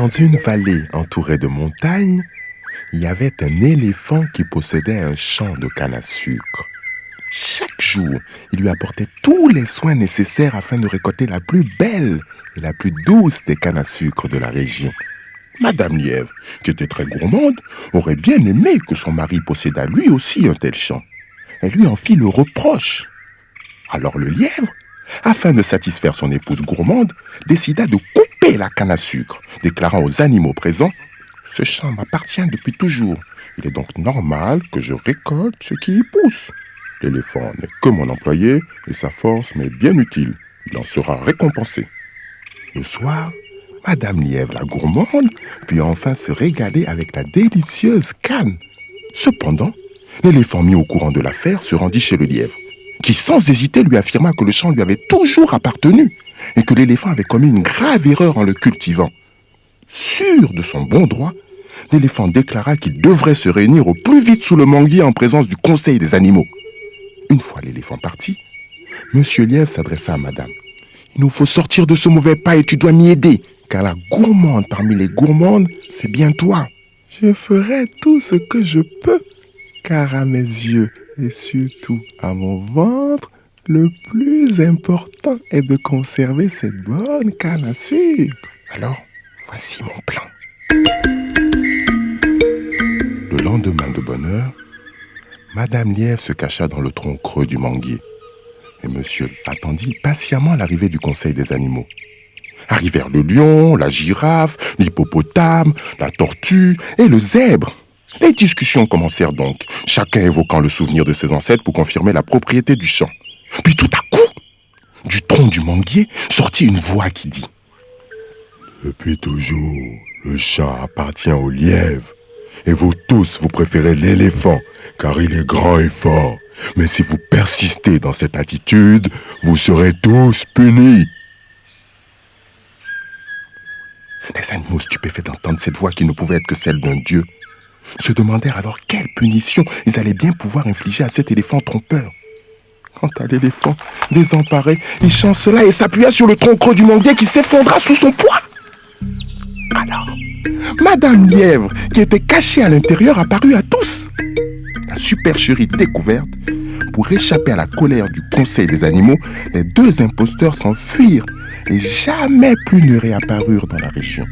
Dans une vallée entourée de montagnes, il y avait un éléphant qui possédait un champ de canne à sucre. Chaque jour, il lui apportait tous les soins nécessaires afin de récolter la plus belle et la plus douce des cannes à sucre de la région. Madame Lièvre, qui était très gourmande, aurait bien aimé que son mari possédât lui aussi un tel champ. Elle lui en fit le reproche. Alors le lièvre, afin de satisfaire son épouse gourmande, décida de couper la canne à sucre, déclarant aux animaux présents « Ce champ m'appartient depuis toujours. Il est donc normal que je récolte ce qui y pousse. L'éléphant n'est que mon employé et sa force m'est bien utile. Il en sera récompensé. » Le soir, Madame Lièvre, la gourmande, put enfin se régaler avec la délicieuse canne. Cependant, l'éléphant mis au courant de l'affaire se rendit chez le lièvre, qui sans hésiter lui affirma que le champ lui avait toujours appartenu et que l'éléphant avait commis une grave erreur en le cultivant. Sûr de son bon droit, l'éléphant déclara qu'il devrait se réunir au plus vite sous le manguier en présence du conseil des animaux. Une fois l'éléphant parti, Monsieur Lièvre s'adressa à Madame. « Il nous faut sortir de ce mauvais pas et tu dois m'y aider, car la gourmande parmi les gourmandes, c'est bien toi. »« Je ferai tout ce que je peux, car à mes yeux et surtout à mon ventre, le plus important est de conserver cette bonne canne à sucre. Alors, voici mon plan. » Le lendemain de bonne heure, Madame Lièvre se cacha dans le tronc creux du manguier et Monsieur attendit patiemment l'arrivée du conseil des animaux. Arrivèrent le lion, la girafe, l'hippopotame, la tortue et le zèbre. Les discussions commencèrent donc, chacun évoquant le souvenir de ses ancêtres pour confirmer la propriété du champ. Puis tout à coup, du tronc du manguier sortit une voix qui dit « Depuis toujours, le champ appartient au lièvre. Et vous tous, vous préférez l'éléphant, car il est grand et fort. Mais si vous persistez dans cette attitude, vous serez tous punis. » Les animaux stupéfaits d'entendre cette voix qui ne pouvait être que celle d'un dieu se demandèrent alors quelle punition ils allaient bien pouvoir infliger à cet éléphant trompeur. Quant à l'éléphant, désemparé, il chancela et s'appuya sur le tronc creux du manguier qui s'effondra sous son poids. Alors, Madame Lièvre, qui était cachée à l'intérieur, apparut à tous. La supercherie découverte, pour échapper à la colère du conseil des animaux, les deux imposteurs s'enfuirent et jamais plus ne réapparurent dans la région.